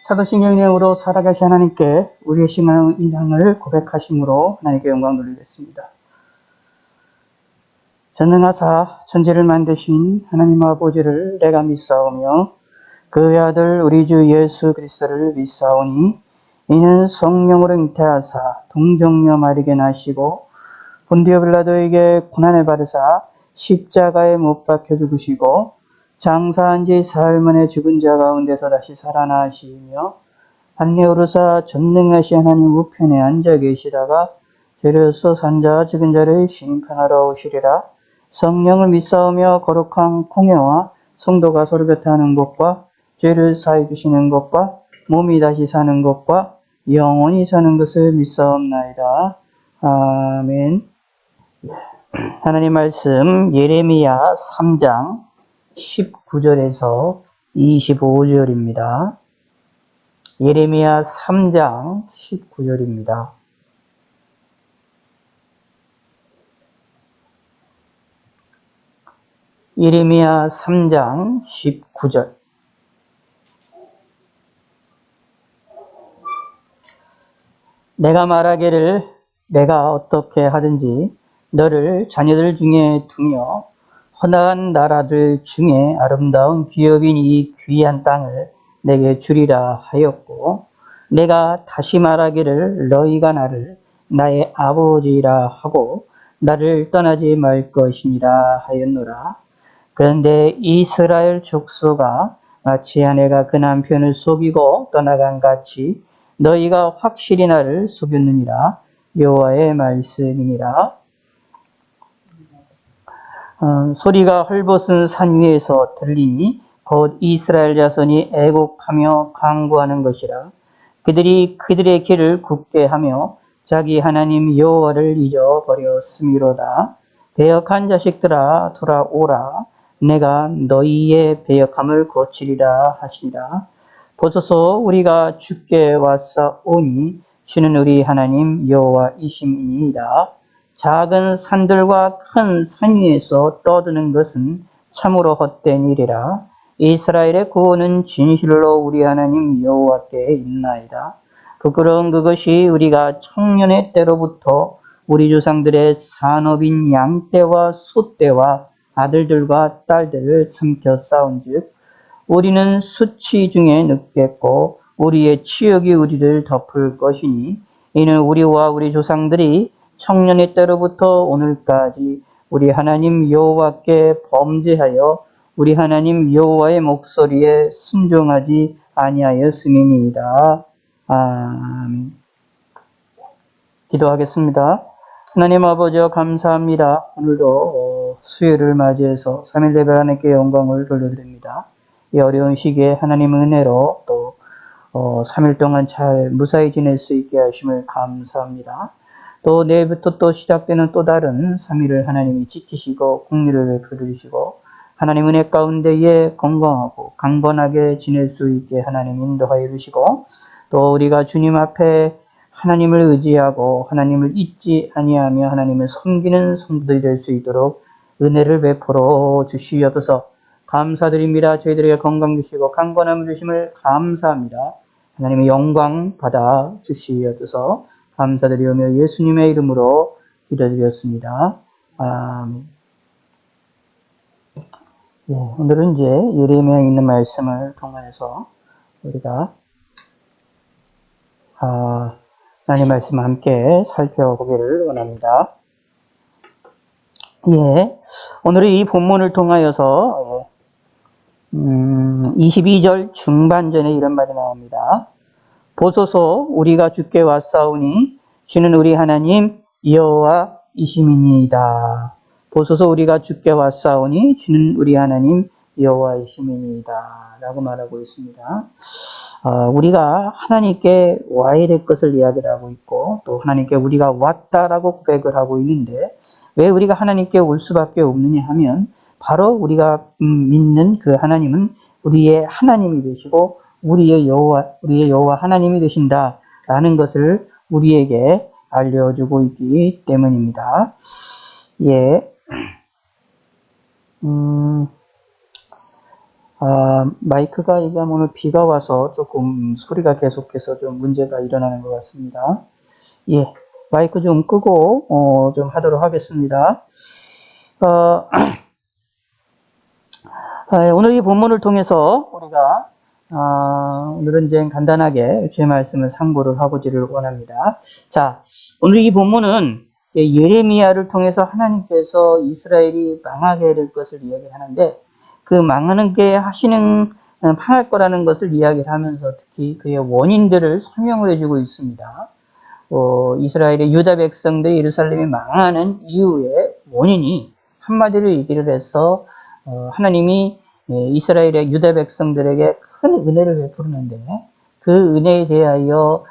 사도신경의 내용으로 살아계신 하나님께 우리의 신앙을 고백하심으로 하나님께 영광 돌리겠습니다. 전능하사 천지를 만드신 하나님 아버지를 내가 믿사오며 그의 아들 우리 주 예수 그리스도를 믿사오니 이는 성령으로 잉태하사 동정녀 마리게 나시고 본디오 빌라도에게 고난을 받으사 십자가에 못 박혀 죽으시고 장사한 지 사흘 만에 죽은 자 가운데서 다시 살아나시며 한내 오르사 전능하신 하나님 우편에 앉아 계시다가 죄로서 산 자와 죽은 자를 심판하러 오시리라. 성령을 믿사오며 거룩한 공예와 성도가 서로 곁하는 것과 죄를 사해 주시는 것과 몸이 다시 사는 것과 영원히 사는 것을 믿사옵나이다. 아멘. 하나님 말씀 예레미야 3장 19절에서 25절입니다. 예레미야 3장 19절입니다. 예레미야 3장 19절. 내가 말하기를 내가 어떻게 하든지 너를 자녀들 중에 두며 헌화한 나라들 중에 아름다운 기업인 이 귀한 땅을 내게 주리라 하였고, 내가 다시 말하기를 너희가 나를 나의 아버지라 하고 나를 떠나지 말 것이니라 하였노라. 그런데 이스라엘 족속아, 마치 아내가 그 남편을 속이고 떠나간 같이 너희가 확실히 나를 속였느니라. 여호와의 말씀이니라. 소리가 헐벗은 산 위에서 들리니 곧 이스라엘 자손이 애곡하며 강구하는 것이라. 그들이 그들의 길을 굽게 하며 자기 하나님 여호와를 잊어버렸음이로다. 배역한 자식들아 돌아오라. 내가 너희의 배역함을 고치리라 하시니라. 보소서 우리가 주께 왔사오니 주는 우리 하나님 여호와이심이니이다. 작은 산들과 큰 산 위에서 떠드는 것은 참으로 헛된 일이라. 이스라엘의 구원은 진실로 우리 하나님 여호와께 있나이다. 부끄러운 그것이 우리가 청년의 때로부터 우리 조상들의 산업인 양떼와 소떼와 아들들과 딸들을 삼켜 싸운즉 우리는 수치 중에 눕겠고 우리의 치욕이 우리를 덮을 것이니 이는 우리와 우리 조상들이 청년의 때로부터 오늘까지 우리 하나님 여호와께 범죄하여 우리 하나님 여호와의 목소리에 순종하지 아니하였음이니이다. 아멘. 기도하겠습니다. 하나님 아버지여 감사합니다. 오늘도 수요일을 맞이해서 3일 예배 하나님께 영광을 돌려드립니다. 이 어려운 시기에 하나님 은혜로 또 3일 동안 잘 무사히 지낼 수 있게 하심을 감사합니다. 또 내일부터 또 시작되는 또 다른 3일을 하나님이 지키시고 공의를 베풀으시고 하나님 은혜 가운데에 건강하고 강건하게 지낼 수 있게 하나님 인도하여 주시고 또 우리가 주님 앞에 하나님을 의지하고 하나님을 잊지 아니하며 하나님을 섬기는 성도들이 될 수 있도록 은혜를 베풀어 주시옵소서. 감사드립니다. 저희들에게 건강 주시고 강건함을 주심을 감사합니다. 하나님의 영광 받아 주시옵소서. 감사드리오며 예수님의 이름으로 기도드렸습니다. 아멘. 예, 오늘은 이제 예레미야에 있는 말씀을 통해서 우리가 하나님 말씀 함께 살펴보기를 원합니다. 예, 오늘은 이 본문을 통하여서 22절 중반전에 이런 말이 나옵니다. 보소서 우리가 주께 왔사오니 주는 우리 하나님 여호와이심이니이다. 보소서 우리가 주께 왔사오니 주는 우리 하나님 여호와이심이니이다. 라고 말하고 있습니다. 우리가 하나님께 와야 될 것을 이야기를 하고 있고 또 하나님께 우리가 왔다라고 고백을 하고 있는데 왜 우리가 하나님께 올 수밖에 없느냐 하면 바로 우리가 믿는 그 하나님은 우리의 하나님이 되시고 우리의 여호와 하나님이 되신다라는 것을 우리에게 알려주고 있기 때문입니다. 예. 마이크가 이게 오늘 비가 와서 조금 소리가 계속해서 좀 문제가 일어나는 것 같습니다. 예, 마이크 좀 끄고 좀 하도록 하겠습니다. 어, 오늘 이 본문을 통해서 우리가 오늘은 이제 간단하게 주의 말씀을 상고를 하고지를 원합니다. 자, 오늘 이 본문은 예레미야를 통해서 하나님께서 이스라엘이 망하게 될 것을 이야기하는데 그 망하는 게 망할 거라는 것을 이야기를 하면서 특히 그의 원인들을 설명을 해주고 있습니다. 이스라엘의 유다 백성들이 예루살렘이 망하는 이유의 원인이 한마디로 얘기를 해서 하나님이 이스라엘의 유다 백성들에게 큰 은혜를 베푸는데 그 은혜에 대하여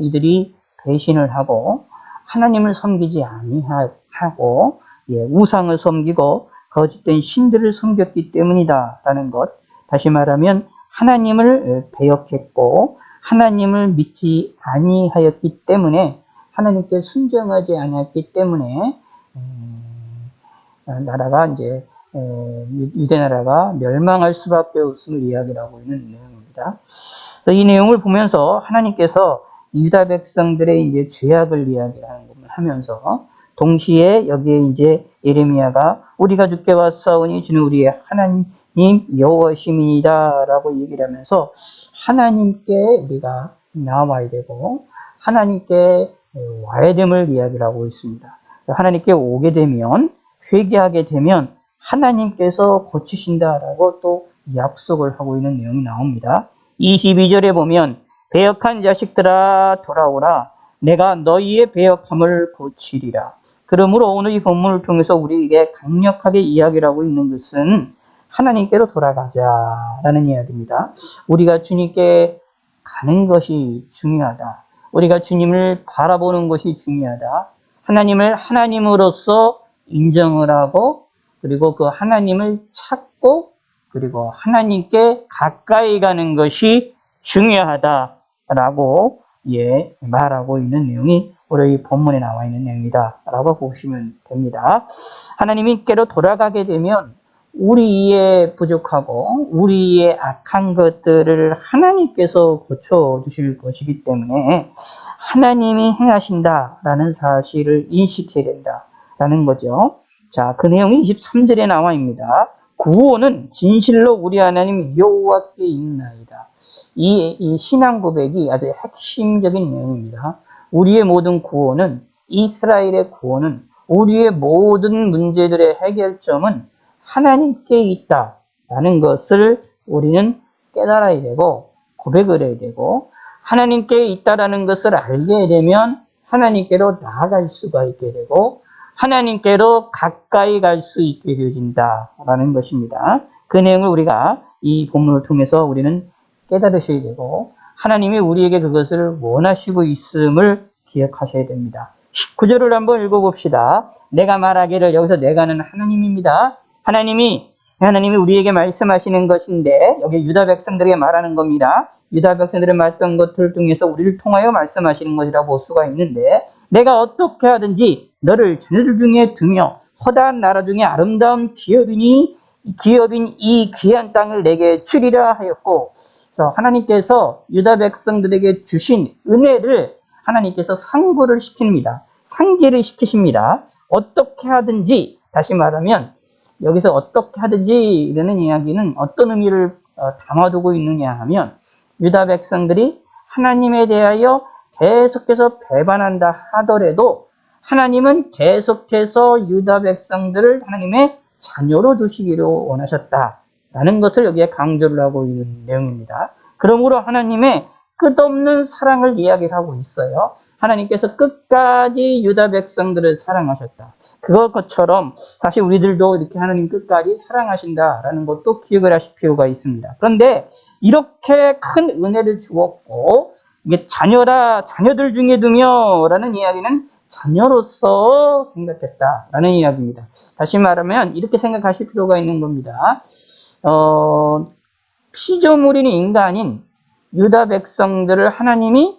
이들이 배신을 하고 하나님을 섬기지 아니하고 우상을 섬기고 거짓된 신들을 섬겼기 때문이다라는 것. 다시 말하면 하나님을 배역했고 하나님을 믿지 아니하였기 때문에 하나님께 순종하지 않았기 때문에 나라가 이제 유대 나라가 멸망할 수밖에 없음을 이야기하고 있는 내용입니다. 이 내용을 보면서 하나님께서 유다 백성들의 이제 죄악을 이야기하는 것을 하면서 동시에 여기에 이제 예레미야가 우리가 주께 왔사오니 주는 우리의 하나님 여호와심이다라고 얘기를 하면서 하나님께 우리가 나와야 되고 하나님께 와야 됨을 이야기를 하고 있습니다. 하나님께 오게 되면 회개하게 되면 하나님께서 고치신다라고 또 약속을 하고 있는 내용이 나옵니다. 22절에 보면 배역한 자식들아 돌아오라 내가 너희의 배역함을 고치리라. 그러므로 오늘 이 본문을 통해서 우리에게 강력하게 이야기를 하고 있는 것은 하나님께로 돌아가자라는 이야기입니다. 우리가 주님께 가는 것이 중요하다. 우리가 주님을 바라보는 것이 중요하다. 하나님을 하나님으로서 인정을 하고 그리고 그 하나님을 찾고 그리고 하나님께 가까이 가는 것이 중요하다라고 말하고 있는 내용이 우리 본문에 나와 있는 내용이다라고 보시면 됩니다. 하나님께로 돌아가게 되면 우리의 부족하고 우리의 악한 것들을 하나님께서 고쳐주실 것이기 때문에 하나님이 행하신다라는 사실을 인식해야 된다라는 거죠. 자, 그 내용이 23절에 나와 있습니다. 구원은 진실로 우리 하나님 여호와께 있나이다. 이 신앙 고백이 아주 핵심적인 내용입니다. 우리의 모든 구원은 이스라엘의 구원은 우리의 모든 문제들의 해결점은 하나님께 있다라는 것을 우리는 깨달아야 되고 고백을 해야 되고 하나님께 있다라는 것을 알게 되면 하나님께로 나아갈 수가 있게 되고 하나님께로 가까이 갈 수 있게 되어진다라는 것입니다. 그 내용을 우리가 이 본문을 통해서 우리는 깨달으셔야 되고 하나님이 우리에게 그것을 원하시고 있음을 기억하셔야 됩니다. 19절을 한번 읽어봅시다. 내가 말하기를 여기서 내가는 하나님입니다. 하나님이 우리에게 말씀하시는 것인데 여기 유다 백성들에게 말하는 겁니다. 유다 백성들이 말했던 것들을 통해서 우리를 통하여 말씀하시는 것이라고 볼 수가 있는데 내가 어떻게 하든지 너를 자녀들 중에 두며 허다한 나라 중에 아름다운 기업인 이 귀한 땅을 내게 주리라 하였고 하나님께서 유다 백성들에게 주신 은혜를 하나님께서 상고를 시킵니다. 상기를 시키십니다. 어떻게 하든지 다시 말하면 여기서 어떻게 하든지 이라는 이야기는 어떤 의미를 담아두고 있느냐 하면 유다 백성들이 하나님에 대하여 계속해서 배반한다 하더라도 하나님은 계속해서 유다 백성들을 하나님의 자녀로 두시기를 원하셨다라는 것을 여기에 강조를 하고 있는 내용입니다. 그러므로 하나님의 끝없는 사랑을 이야기를 하고 있어요. 하나님께서 끝까지 유다 백성들을 사랑하셨다. 그것처럼 사실 우리들도 이렇게 하나님 끝까지 사랑하신다라는 것도 기억을 하실 필요가 있습니다. 그런데 이렇게 큰 은혜를 주었고 이게 자녀들 중에 두며라는 이야기는 자녀로서 생각했다라는 이야기입니다. 다시 말하면 이렇게 생각하실 필요가 있는 겁니다. 피조물인 인간인 유다 백성들을 하나님의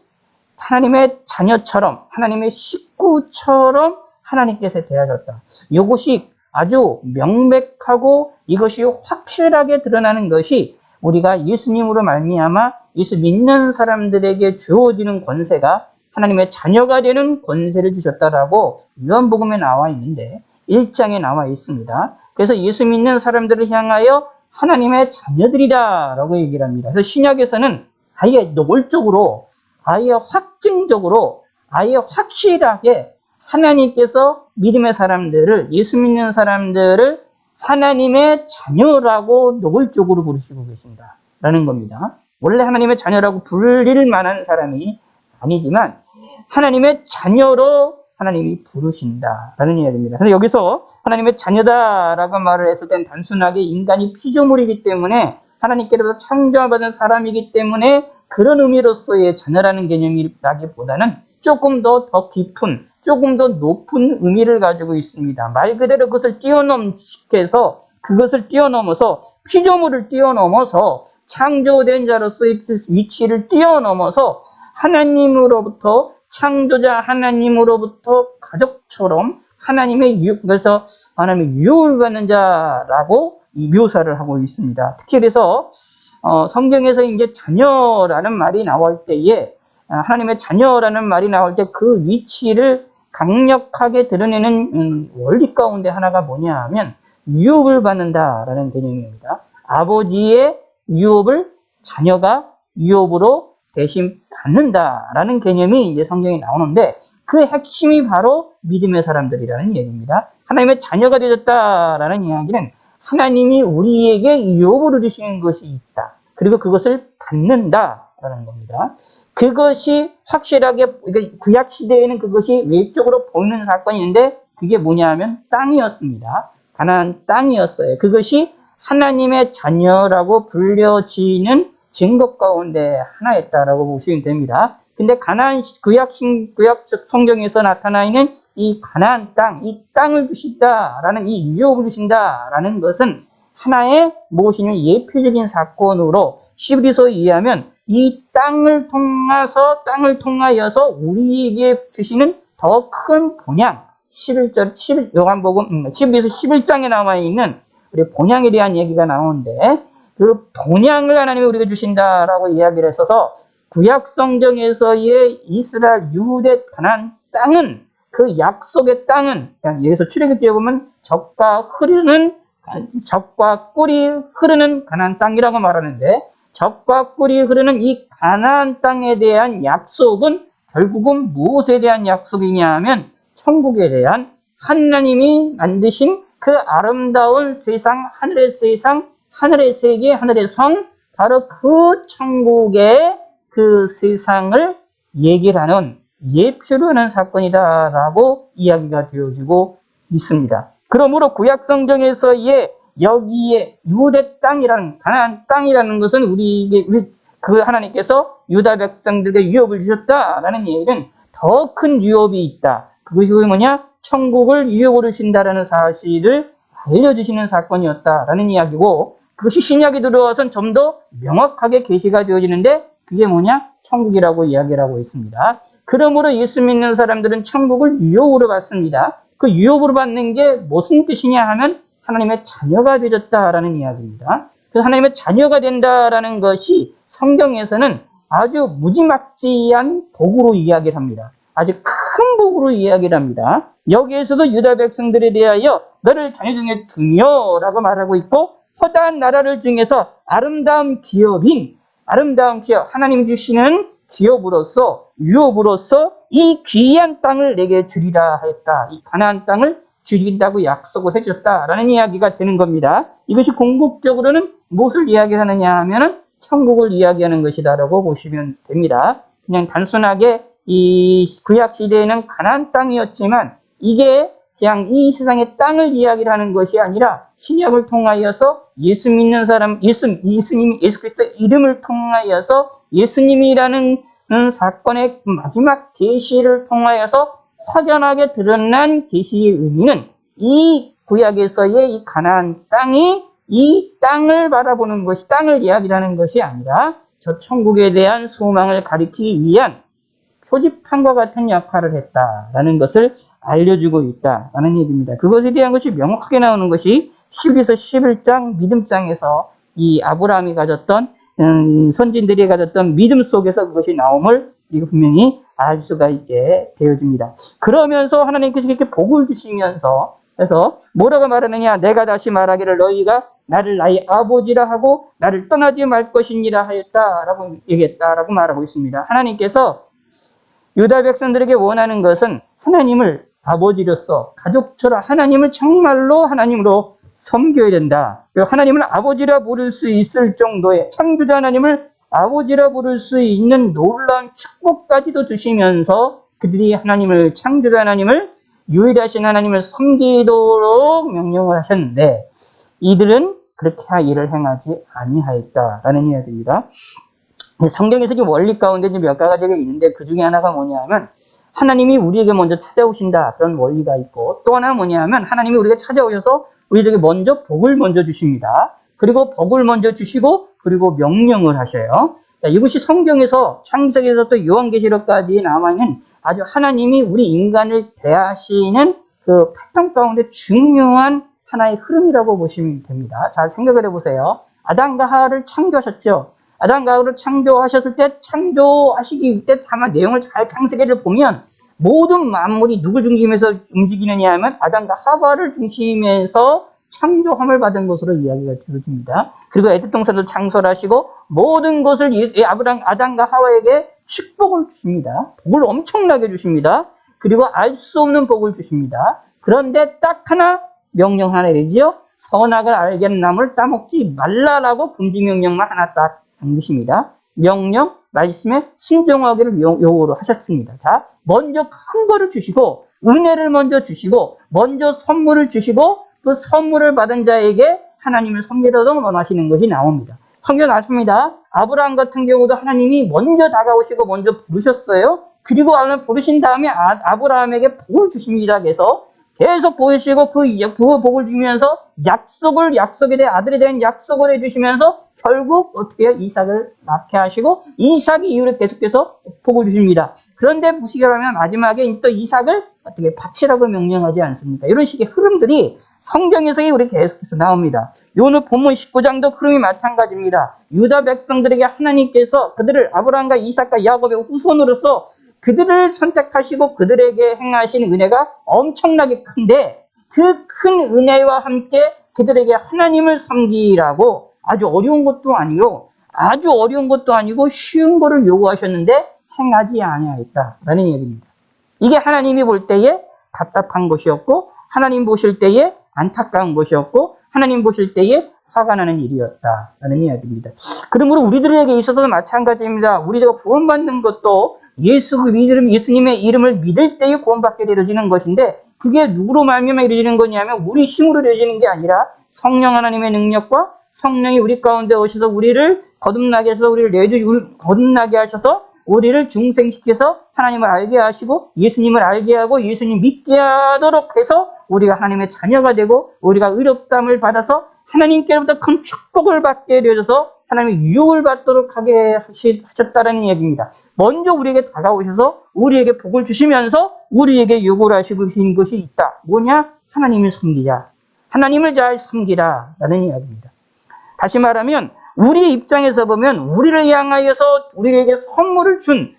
자녀처럼 하나님의 식구처럼 하나님께서 대하셨다. 이것이 아주 명백하고 이것이 확실하게 드러나는 것이 우리가 예수님으로 말미암아 예수 믿는 사람들에게 주어지는 권세가 하나님의 자녀가 되는 권세를 주셨다라고 요한복음에 나와 있는데 1장에 나와 있습니다. 그래서 예수 믿는 사람들을 향하여 하나님의 자녀들이다 라고 얘기를 합니다. 그래서 신약에서는 아예 노골적으로 아예 확증적으로 아예 확실하게 하나님께서 믿음의 사람들을 예수 믿는 사람들을 하나님의 자녀라고 노골적으로 부르시고 계신다 라는 겁니다. 원래 하나님의 자녀라고 부를 만한 사람이 아니지만 하나님의 자녀로 하나님이 부르신다라는 이야기입니다. 그래서 여기서 하나님의 자녀다라고 말을 했을 땐 단순하게 인간이 피조물이기 때문에 하나님께로부터 창조받은 사람이기 때문에 그런 의미로서의 자녀라는 개념이라기보다는 조금 더 깊은, 조금 더 높은 의미를 가지고 있습니다. 말 그대로 그것을 뛰어넘어서 그것을 뛰어넘어서 피조물을 뛰어넘어서 창조된 자로서의 위치를 뛰어넘어서 하나님으로부터 창조자 하나님으로부터 가족처럼 그래서 하나님의 유업을 받는 자라고 묘사를 하고 있습니다. 특히 그래서 성경에서 이제 자녀라는 말이 나올 때에 하나님의 자녀라는 말이 나올 때 그 위치를 강력하게 드러내는 원리 가운데 하나가 뭐냐 하면 유업을 받는다라는 개념입니다. 아버지의 유업을 자녀가 유업으로 대신 받는다라는 개념이 이제 성경에 나오는데 그 핵심이 바로 믿음의 사람들이라는 얘기입니다. 하나님의 자녀가 되었다라는 이야기는 하나님이 우리에게 유업으로 주시는 것이 있다. 그리고 그것을 받는다라는 겁니다. 그것이 확실하게 구약 시대에는 그것이 외적으로 보이는 사건인데 그게 뭐냐 하면 땅이었습니다. 가나안 땅이었어요. 그것이 하나님의 자녀라고 불려지는 증거 가운데 하나였다라고 보시면 됩니다. 근데 가나안 구약 성경에서 나타나 있는 이 가나안 땅, 이 땅을 주신다라는 이 유업을 주신다라는 것은 하나의 무엇이냐면 예표적인 사건으로 히브리서에 의하면 이 땅을 통하여서 우리에게 주시는 더 큰 본향, 요한복음 12에서 11장에 나와 있는 우리 본향에 대한 얘기가 나오는데 그 본향을 하나님이 우리에게 주신다라고 이야기를 했어서 구약 성경에서의 이스라엘 유대 가나안 땅은 그 약속의 땅은 여기서 출애굽기에 보면 젖과 꿀이 흐르는 가나안 땅이라고 말하는데 젖과 꿀이 흐르는 이 가나안 땅에 대한 약속은 결국은 무엇에 대한 약속이냐 하면 천국에 대한 하나님이 만드신 그 아름다운 세상, 하늘의 세상, 하늘의 세계, 하늘의 성, 바로 그 천국의 그 세상을 얘기를 하는 예표로 하는 사건이다라고 이야기가 되어지고 있습니다. 그러므로 구약 성경에서의 여기에 유대 땅이라는 가나안 땅이라는 것은 그 하나님께서 유다 백성들에게 유업을 주셨다라는 얘기는 더 큰 유업이 있다. 그것이 뭐냐? 천국을 유업으로 주신다라는 사실을 알려주시는 사건이었다라는 이야기고 그것이 신약에 들어와서는 좀 더 명확하게 계시가 되어지는데 그게 뭐냐? 천국이라고 이야기를 하고 있습니다. 그러므로 예수 믿는 사람들은 천국을 유업으로 받습니다. 그 유업으로 받는 게 무슨 뜻이냐 하면 하나님의 자녀가 되었다라는 이야기입니다. 그래서 하나님의 자녀가 된다라는 것이 성경에서는 아주 무지막지한 복으로 이야기를 합니다. 아주 큰 복으로 이야기를 합니다. 여기에서도 유다 백성들에 대하여 너를 자녀 중에 두며라고 말하고 있고 허다한 나라를 중에서 아름다운 기업 하나님이 주시는 기업으로서 유업으로서 이 귀한 땅을 내게 주리라 하였다. 이 가나안 땅을 주신다고 약속을 해주셨다라는 이야기가 되는 겁니다. 이것이 궁극적으로는 무엇을 이야기하느냐 하면은 천국을 이야기하는 것이다라고 보시면 됩니다. 그냥 단순하게 이 구약 시대에는 가나안 땅이었지만 이게 그냥 이 세상의 땅을 이야기를 하는 것이 아니라 신약을 통하여서 예수 믿는 사람, 예수 그리스도의 이름을 통하여서 예수님이라는 사건의 마지막 계시를 통하여서 확연하게 드러난 계시의 의미는 이 구약에서의 이 가나안 땅이 이 땅을 바라보는 것이 땅을 이야기하는 것이 아니라 저 천국에 대한 소망을 가리키기 위한 표지판과 같은 역할을 했다라는 것을 알려주고 있다라는 얘기입니다. 그것에 대한 것이 명확하게 나오는 것이 12서 11장 믿음장에서 이 아브라함이 가졌던 선진들이 가졌던 믿음 속에서 그것이 나옴을 우리가 분명히 알 수가 있게 되어집니다. 그러면서 하나님께서 이렇게 복을 주시면서 그래서 뭐라고 말하느냐, 내가 다시 말하기를 너희가 나를 나의 아버지라 하고 나를 떠나지 말 것이니라 하였다라고 얘기했다라고 말하고 있습니다. 하나님께서 유다 백성들에게 원하는 것은 하나님을 아버지로서 가족처럼 하나님을 정말로 하나님으로 섬겨야 된다. 하나님을 아버지라 부를 수 있을 정도의 창조자 하나님을 아버지라 부를 수 있는 놀라운 축복까지도 주시면서 그들이 하나님을 창조자 하나님을 유일하신 하나님을 섬기도록 명령을 하셨는데 이들은 그렇게 일을 행하지 아니하였다라는 이야기입니다. 성경에서 원리 가운데 몇 가지가 있는데 그 중에 하나가 뭐냐면 하나님이 우리에게 먼저 찾아오신다 그런 원리가 있고 또 하나 뭐냐면 하나님이 우리에게 찾아오셔서 우리에게 먼저 복을 먼저 주십니다. 그리고 복을 먼저 주시고 그리고 명령을 하셔요. 자, 이것이 성경에서 창세기에서 또 요한계시록까지 남아있는 아주 하나님이 우리 인간을 대하시는 그 패턴 가운데 중요한 하나의 흐름이라고 보시면 됩니다. 잘 생각을 해보세요. 아담과 하와를 창조하셨죠. 아담과 하와를 창조하셨을 때 창조하시기 때 다만 내용을 잘 창세기를 보면 모든 만물이 누굴 중심에서 움직이느냐 하면 아담과 하와를 중심에서 창조함을 받은 것으로 이야기가 되어집니다. 그리고 에덴 동산도 창설하시고 모든 것을 아담과 하와에게 축복을 주십니다. 복을 엄청나게 주십니다. 그리고 알 수 없는 복을 주십니다. 그런데 딱 하나 명령 하나 내리지요. 선악을 알겠는 나무를 따먹지 말라라고 금지 명령만 하나 딱 당기십니다. 명령, 말씀에 순종하기를 요구를 하셨습니다. 자, 먼저 큰 거를 주시고 은혜를 먼저 주시고 먼저 선물을 주시고 그 선물을 받은 자에게 하나님을 섬기도록 원하시는 것이 나옵니다. 성경 나옵니다. 아브라함 같은 경우도 하나님이 먼저 다가오시고 먼저 부르셨어요. 그리고 부르신 다음에 아브라함에게 복을 주십니다. 그래서 계속 보이시고 그 복을 주면서 약속에 대해 아들에 대한 약속을 해주시면서 결국 어떻게 해요? 이삭을 낳게 하시고 이삭이 이후로 계속해서 복을 주십니다. 그런데 보시게 하면 마지막에 또 이삭을 어떻게 바치라고 명령하지 않습니까? 이런 식의 흐름들이 성경에서 우리 계속해서 나옵니다. 오늘 본문 19장도 흐름이 마찬가지입니다. 유다 백성들에게 하나님께서 그들을 아브라함과 이삭과 야곱의 후손으로서 그들을 선택하시고 그들에게 행하신 은혜가 엄청나게 큰데 그 큰 은혜와 함께 그들에게 하나님을 섬기라고 아주 어려운 것도 아니고 쉬운 거를 요구하셨는데 행하지 아니하였다라는 얘기입니다. 이게 하나님이 볼 때에 답답한 것이었고 하나님 보실 때에 안타까운 것이었고 하나님 보실 때에 화가 나는 일이었다라는 이야기입니다. 그러므로 우리들에게 있어서도 마찬가지입니다. 우리가 구원받는 것도 예수님의 이름을 믿을 때에 구원받게 되어지는 것인데 그게 누구로 말미암아 이루어지는 거냐면 우리 힘으로 이루어지는 게 아니라 성령 하나님의 능력과 성령이 우리 가운데 오셔서 우리를 거듭나게 해서 거듭나게 하셔서 우리를 중생시켜서 하나님을 알게 하시고 예수님을 알게 하고 예수님 믿게 하도록 해서 우리가 하나님의 자녀가 되고 우리가 의롭다함을 받아서 하나님께로부터 큰 축복을 받게 되어서 하나님의 유혹을 받도록 하게 하셨다는 얘기입니다. 먼저 우리에게 다가오셔서 우리에게 복을 주시면서 우리에게 요구를 하시고 계신 것이 있다. 뭐냐? 하나님을 섬기자. 하나님을 잘 섬기라. 라는 이야기입니다. 다시 말하면 우리 입장에서 보면 우리를 향하여서 우리에게 선물 준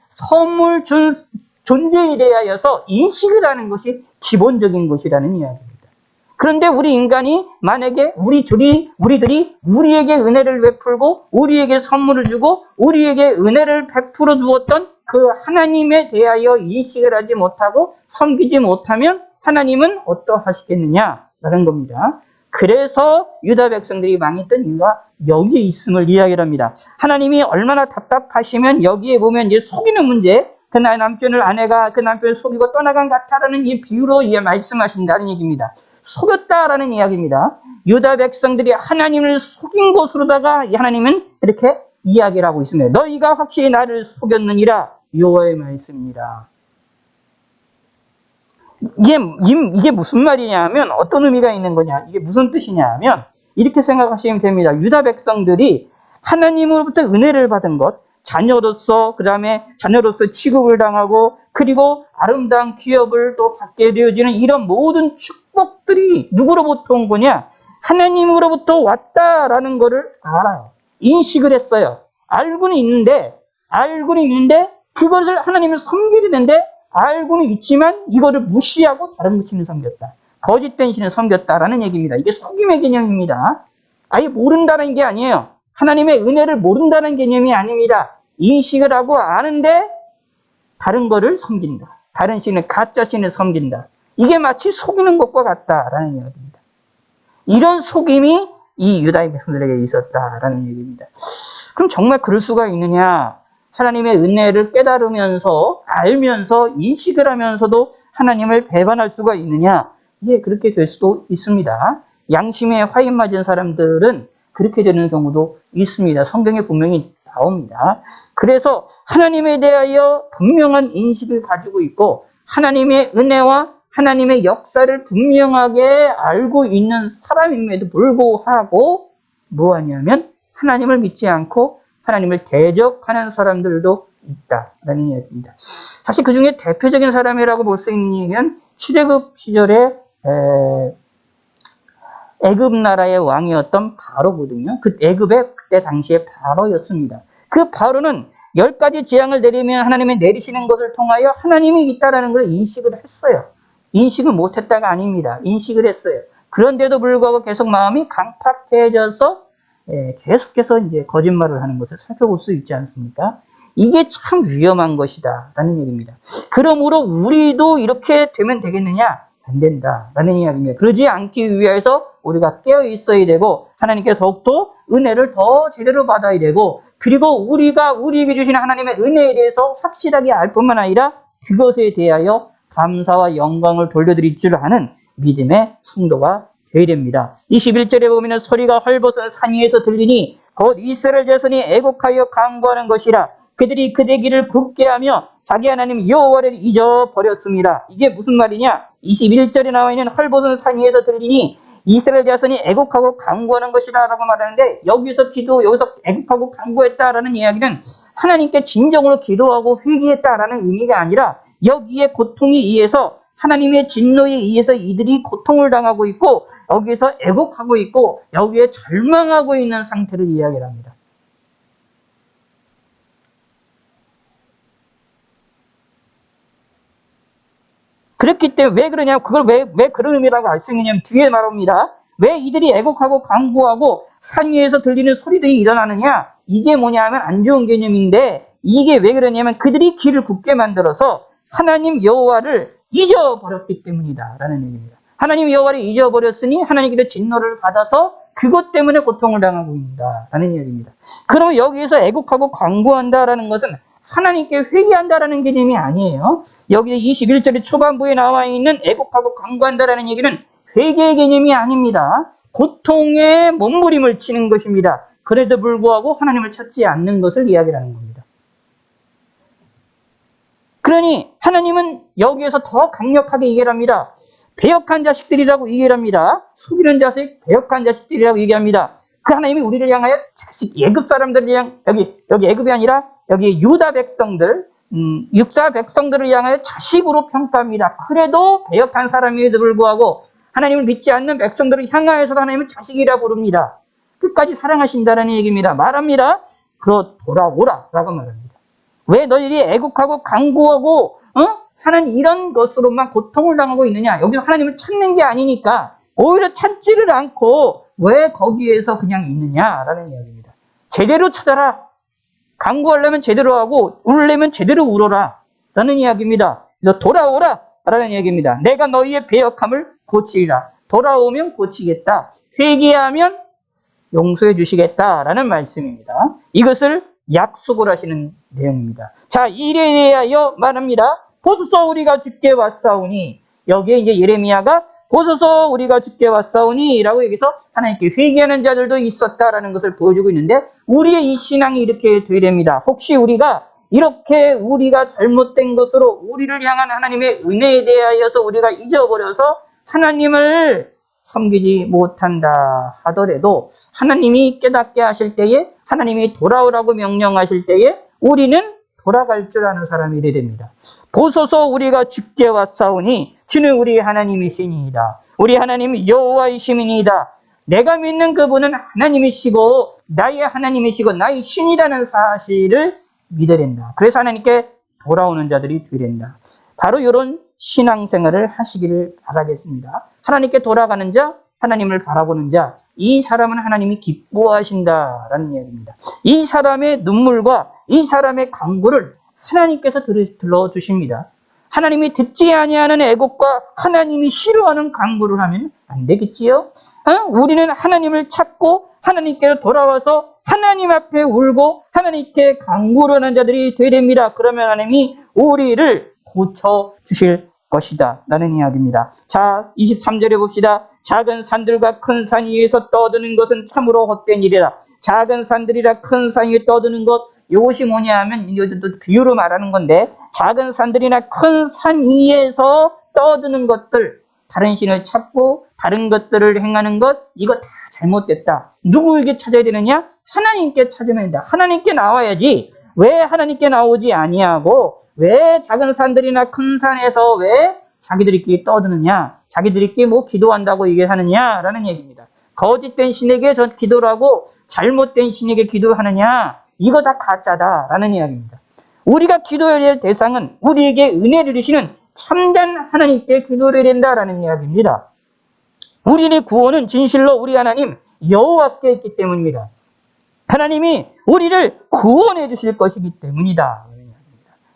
존재에 대하여서 인식을 하는 것이 기본적인 것이라는 이야기입니다. 그런데 우리 인간이 만약에 우리들이 우리에게 은혜를 베풀고 우리에게 선물을 주고 우리에게 은혜를 베풀어 주었던 그 하나님에 대하여 인식을 하지 못하고 섬기지 못하면 하나님은 어떠하시겠느냐라는 겁니다. 그래서 유다 백성들이 망했던 이유가 여기에 있음을 이야기를 합니다. 하나님이 얼마나 답답하시면 여기에 보면 이제 속이는 문제, 그 아내가 그 남편을 속이고 떠나간 같다라는 이 비유로 말씀하신다는 얘기입니다. 속였다라는 이야기입니다. 유다 백성들이 하나님을 속인 것으로다가 하나님은 이렇게 이야기를 하고 있습니다. 너희가 확실히 나를 속였느니라 여호와의 말씀이니라. 이게 무슨 말이냐면 어떤 의미가 있는 거냐, 이게 무슨 뜻이냐면 이렇게 생각하시면 됩니다. 유다 백성들이 하나님으로부터 은혜를 받은 것, 자녀로서, 그 다음에 자녀로서 취급을 당하고, 그리고 아름다운 기업을 또 받게 되어지는 이런 모든 축복들이 누구로부터 온 거냐? 하나님으로부터 왔다라는 것을 알아요. 인식을 했어요. 알고는 있는데 그것을 하나님을 섬기게 되는데 알고는 있지만 이거를 무시하고 다른 신을 섬겼다. 거짓된 신을 섬겼다라는 얘기입니다. 이게 속임의 개념입니다. 아예 모른다는 게 아니에요. 하나님의 은혜를 모른다는 개념이 아닙니다. 인식을 하고 아는데 다른 거를 섬긴다. 다른 신을, 가짜 신을 섬긴다. 이게 마치 속이는 것과 같다라는 이야기입니다. 이런 속임이 이 유다의 백성들에게 있었다라는 얘기입니다. 그럼 정말 그럴 수가 있느냐? 하나님의 은혜를 깨달으면서, 알면서, 인식을 하면서도 하나님을 배반할 수가 있느냐? 예, 그렇게 될 수도 있습니다. 양심에 화인 맞은 사람들은 그렇게 되는 경우도 있습니다. 성경에 분명히 나옵니다. 그래서 하나님에 대하여 분명한 인식을 가지고 있고 하나님의 은혜와 하나님의 역사를 분명하게 알고 있는 사람임에도 불구하고 뭐하냐면 하나님을 믿지 않고 하나님을 대적하는 사람들도 있다라는 이야기입니다. 사실 그 중에 대표적인 사람이라고 볼 수 있는 얘기는 출애굽 시절에 애굽 나라의 왕이었던 바로거든요. 그 애굽의 그때 당시에 바로였습니다. 그 바로는 10가지 재앙을 내리면 하나님이 내리시는 것을 통하여 하나님이 있다라는 걸 인식을 했어요. 인식을 못했다가 아닙니다. 인식을 했어요. 그런데도 불구하고 계속 마음이 강팍해져서 계속해서 이제 거짓말을 하는 것을 살펴볼 수 있지 않습니까? 이게 참 위험한 것이다 라는 얘기입니다. 그러므로 우리도 이렇게 되면 되겠느냐? 안 된다 라는 이야기입니다. 그러지 않기 위해서 우리가 깨어 있어야 되고 하나님께 더욱더 은혜를 더 제대로 받아야 되고 그리고 우리가 우리에게 주시는 하나님의 은혜에 대해서 확실하게 알 뿐만 아니라 그것에 대하여 감사와 영광을 돌려드릴 줄 아는 믿음의 성도가 되어야 됩니다. 21절에 보면 소리가 헐벗은 산 위에서 들리니 곧 이스라엘 자손이 애곡하여 강구하는 것이라. 그들이 그대 길을 굽게 하며 자기 하나님 여호와를 잊어버렸습니다. 이게 무슨 말이냐? 21절에 나와 있는 헐벗은 산 위에서 들리니 이스라엘 자손이 애곡하고 간구하는 것이다 라고 말하는데 여기서 애곡하고 간구했다라는 이야기는 하나님께 진정으로 기도하고 회개했다라는 의미가 아니라 여기에 고통에 의해서 하나님의 진노에 의해서 이들이 고통을 당하고 있고 여기에서 애곡하고 있고 여기에 절망하고 있는 상태를 이야기를 합니다. 그렇기 때문에 왜 그러냐면 그걸 왜 그런 의미라고 알 수 있느냐면 뒤에 말합니다. 왜 이들이 애곡하고 간구하고 산 위에서 들리는 소리들이 일어나느냐? 이게 뭐냐면 안 좋은 개념인데 이게 왜 그러냐면 그들이 길을 굽게 만들어서 하나님 여호와를 잊어버렸기 때문이다 라는 얘기입니다. 하나님 여호와를 잊어버렸으니 하나님께서 진노를 받아서 그것 때문에 고통을 당하고 있다 라는 이야기입니다. 그러면 여기에서 애곡하고 간구한다라는 것은 하나님께 회개한다라는 개념이 아니에요. 여기 21절의 초반부에 나와 있는 애곡하고 간구한다라는 얘기는 회개의 개념이 아닙니다. 고통에 몸부림을 치는 것입니다. 그래도 불구하고 하나님을 찾지 않는 것을 이야기하는 겁니다. 그러니 하나님은 여기에서 더 강력하게 얘기를 합니다. 배역한 자식들이라고 얘기를 합니다. 속이는 자식, 배역한 자식들이라고 얘기합니다. 그 하나님이 우리를 향하여 자식, 애굽 사람들을 향 여기 애굽이 아니라 여기 유다 백성들, 육사 백성들을 향하여 자식으로 평가합니다. 그래도 배역한 사람임에도 불구하고 하나님을 믿지 않는 백성들을 향하여서 하나님은 자식이라 부릅니다. 끝까지 사랑하신다는 얘기입니다. 말합니다. 돌아오라 라고 말합니다. 왜 너희들이 애국하고 간구하고 하는 이런 것으로만 고통을 당하고 있느냐? 여기서 하나님을 찾는 게 아니니까 오히려 찾지를 않고 왜 거기에서 그냥 있느냐라는 이야기입니다. 제대로 찾아라. 간구하려면 제대로 하고 울려면 제대로 울어라 라는 이야기입니다. 그래서 돌아오라 라는 이야기입니다. 내가 너희의 배역함을 고치리라. 돌아오면 고치겠다. 회개하면 용서해 주시겠다라는 말씀입니다. 이것을 약속을 하시는 내용입니다. 자, 이에 대하여 말합니다. 보소서 우리가 주께 왔사오니 여기에 이제 예레미야가 보소서 우리가 주께 왔사오니 라고 여기서 하나님께 회개하는 자들도 있었다라는 것을 보여주고 있는데 우리의 이 신앙이 이렇게 되어야 됩니다. 혹시 우리가 이렇게 우리가 잘못된 것으로 우리를 향한 하나님의 은혜에 대하여서 우리가 잊어버려서 하나님을 섬기지 못한다 하더라도 하나님이 깨닫게 하실 때에 하나님이 돌아오라고 명령하실 때에 우리는 돌아갈 줄 아는 사람이 되야 됩니다. 보소서 우리가 주께 왔사오니 주는 우리 하나님이시니이다. 우리 하나님이 여호와이시니이다. 내가 믿는 그분은 하나님이시고 나의 하나님이시고 나의 신이라는 사실을 믿어야 된다. 그래서 하나님께 돌아오는 자들이 되야 된다. 바로 이런 신앙생활을 하시기를 바라겠습니다. 하나님께 돌아가는 자, 하나님을 바라보는 자, 이 사람은 하나님이 기뻐하신다라는 이야기입니다. 이 사람의 눈물과 이 사람의 간구를 하나님께서 들어주십니다. 하나님이 듣지 아니하는 애곡과 하나님이 싫어하는 간구를 하면 안 되겠지요? 우리는 하나님을 찾고 하나님께로 돌아와서 하나님 앞에 울고 하나님께 간구를 하는 자들이 되야 됩니다. 그러면 하나님이 우리를 고쳐주실 것이다 라는 이야기입니다. 자, 23절에 봅시다. 작은 산들과 큰 산 위에서 떠드는 것은 참으로 헛된 일이라. 작은 산들이라 큰 산 위에 떠드는 것, 이것이 뭐냐 하면 이것도 비유로 말하는 건데, 작은 산들이나 큰 산 위에서 떠드는 것들, 다른 신을 찾고 다른 것들을 행하는 것, 이거 다 잘못됐다. 누구에게 찾아야 되느냐? 하나님께 찾으면 된다. 하나님께 나와야지. 왜 하나님께 나오지 아니하고 왜 작은 산들이나 큰 산에서 왜 자기들끼리 떠드느냐? 자기들끼리 뭐 기도한다고 얘기하느냐라는 얘기입니다. 거짓된 신에게 저 기도를 하고 잘못된 신에게 기도하느냐? 이거 다 가짜다라는 이야기입니다. 우리가 기도해야 될 대상은 우리에게 은혜를 주시는 참된 하나님께 기도를 해야 된다라는 이야기입니다. 우리의 구원은 진실로 우리 하나님 여호와께 있기 때문입니다. 하나님이 우리를 구원해 주실 것이기 때문이다.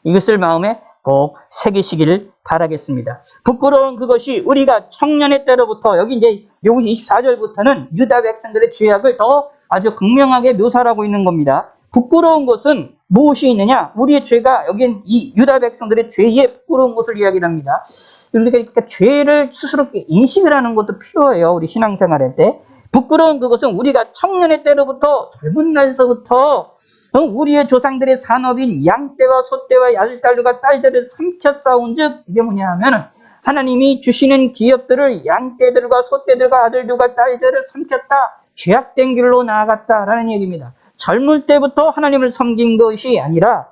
이것을 마음에 꼭 새기시기를 바라겠습니다. 부끄러운 그것이 우리가 청년의 때로부터, 여기 이제 24절부터는 유다 백성들의 죄악을 더 아주 극명하게 묘사하고 있는 겁니다. 부끄러운 것은 무엇이 있느냐? 우리의 죄가, 여긴 이 유다 백성들의 죄에 부끄러운 것을 이야기합니다. 그러니까 죄를 스스로 인식을 하는 것도 필요해요. 우리 신앙생활할 때. 부끄러운 그것은 우리가 청년의 때로부터, 젊은 날서부터 우리의 조상들의 산업인 양떼와 소떼와 아들딸과 딸들을 삼켜 싸운 즉, 이게 뭐냐 하면 하나님이 주시는 기업들을 양떼들과 소떼들과 아들들과 딸들을 삼켰다, 죄악된 길로 나아갔다라는 얘기입니다. 젊을 때부터 하나님을 섬긴 것이 아니라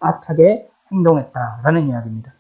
악하게 행동했다라는 이야기입니다.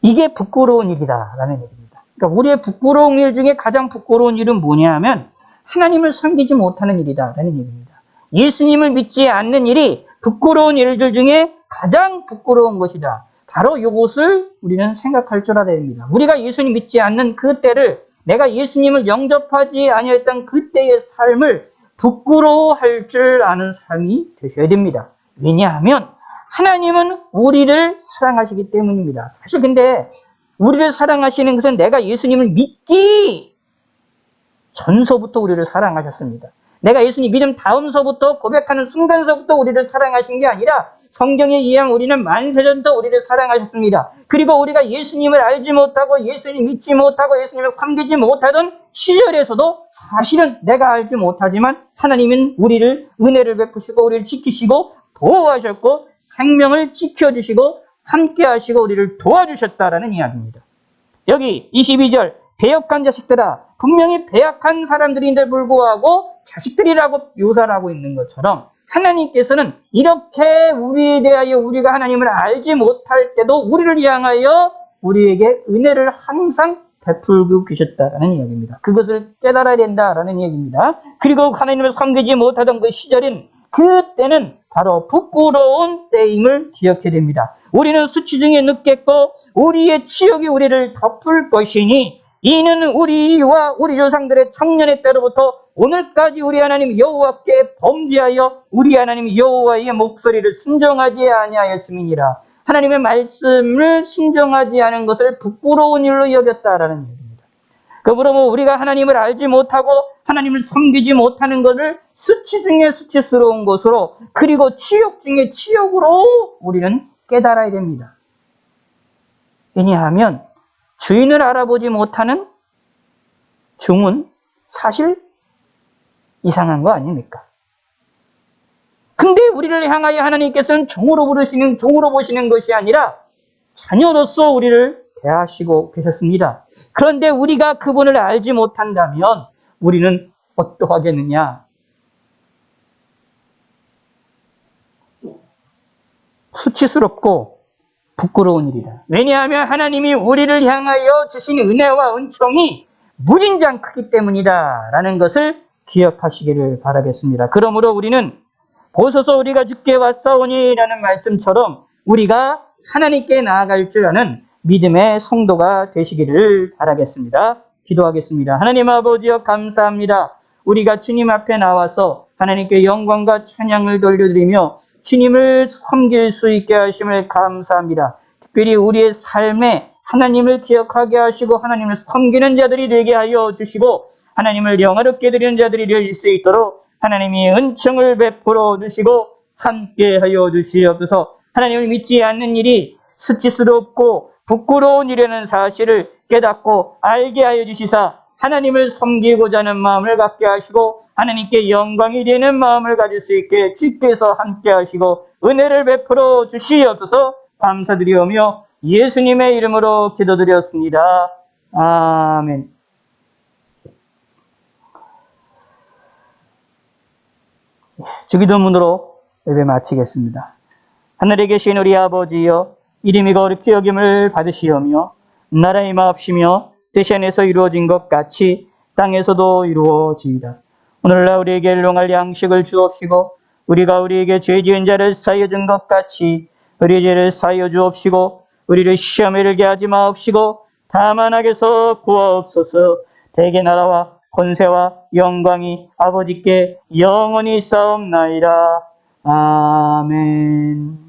이게 부끄러운 일이다라는 얘기입니다. 그러니까 우리의 부끄러운 일 중에 가장 부끄러운 일은 뭐냐 하면 하나님을 섬기지 못하는 일이다라는 얘기입니다. 예수님을 믿지 않는 일이 부끄러운 일들 중에 가장 부끄러운 것이다. 바로 이것을 우리는 생각할 줄 알아야 됩니다. 우리가 예수님 믿지 않는 그 때를, 내가 예수님을 영접하지 아니했던 그때의 삶을 부끄러워할 줄 아는 삶이 되셔야 됩니다. 왜냐하면 하나님은 우리를 사랑하시기 때문입니다. 사실 근데 우리를 사랑하시는 것은 내가 예수님을 믿기 전서부터 우리를 사랑하셨습니다. 내가 예수님 믿음 다음서부터, 고백하는 순간서부터 우리를 사랑하신 게 아니라 성경에 의하면 우리는 만세전부터 우리를 사랑하셨습니다. 그리고 우리가 예수님을 알지 못하고 예수님 믿지 못하고 예수님을 섬기지 못하던 시절에서도 사실은 내가 알지 못하지만 하나님은 우리를 은혜를 베푸시고 우리를 지키시고 보호하셨고 생명을 지켜주시고 함께 하시고 우리를 도와주셨다라는 이야기입니다. 여기 22절, 배역한 자식들아, 분명히 배역한 사람들인데 불구하고 자식들이라고 묘사를 하고 있는 것처럼 하나님께서는 이렇게 우리에 대하여 우리가 하나님을 알지 못할 때도 우리를 향하여 우리에게 은혜를 항상 베풀고 계셨다라는 이야기입니다. 그것을 깨달아야 된다라는 이야기입니다. 그리고 하나님을 섬기지 못하던 그 시절인 그때는 바로 부끄러운 때임을 기억해야 됩니다. 우리는 수치 중에 늦겠고 우리의 치욕이 우리를 덮을 것이니 이는 우리와 우리 조상들의 청년의 때로부터 오늘까지 우리 하나님 여호와께 범죄하여 우리 하나님 여호와의 목소리를 순종하지 아니하였음이니라. 하나님의 말씀을 순종하지 않은 것을 부끄러운 일로 여겼다라는 얘기입니다. 그러므로 우리가 하나님을 알지 못하고 하나님을 섬기지 못하는 것을 수치 중에 수치스러운 것으로, 그리고 치욕 중에 치욕으로 우리는 깨달아야 됩니다. 왜냐하면 주인을 알아보지 못하는 종은 사실 이상한 거 아닙니까? 근데 우리를 향하여 하나님께서는 종으로 보시는 것이 아니라 자녀로서 우리를 대하시고 계셨습니다. 그런데 우리가 그분을 알지 못한다면 우리는 어떠하겠느냐? 수치스럽고 부끄러운 일이다. 왜냐하면 하나님이 우리를 향하여 주신 은혜와 은총이 무진장 크기 때문이다 라는 것을 기억하시기를 바라겠습니다. 그러므로 우리는 보소서 우리가 주께 왔사오니 라는 말씀처럼 우리가 하나님께 나아갈 줄 아는 믿음의 성도가 되시기를 바라겠습니다. 기도하겠습니다. 하나님 아버지여 감사합니다. 우리가 주님 앞에 나와서 하나님께 영광과 찬양을 돌려드리며 주님을 섬길 수 있게 하심을 감사합니다. 특별히 우리의 삶에 하나님을 기억하게 하시고 하나님을 섬기는 자들이 되게 하여 주시고 하나님을 영화롭게 드리는 자들이 될 수 있도록 하나님이 은총을 베풀어 주시고 함께 하여 주시옵소서. 하나님을 믿지 않는 일이 수치스럽고 부끄러운 일이라는 사실을 깨닫고 알게 하여 주시사 하나님을 섬기고자 하는 마음을 갖게 하시고 하나님께 영광이 되는 마음을 가질 수 있게 주께서 함께 하시고 은혜를 베풀어 주시옵소서. 감사드리오며 예수님의 이름으로 기도드렸습니다. 아멘. 주기도문으로 예배 마치겠습니다. 하늘에 계신 우리 아버지여, 이름이 거룩히 여김을 받으시오며 나라의 마옵시며 뜻이 안에서 이루어진 것 같이 땅에서도 이루어지이다. 오늘날 우리에게 일용할 양식을 주옵시고 우리가 우리에게 죄 지은 자를 사하여 준 것 같이 우리 죄를 사하여 주옵시고 우리를 시험에 들게 하지 마옵시고 다만 악에서 구하옵소서. 대개 나라와 권세와 영광이 아버지께 영원히 있사옵나이다. 아멘.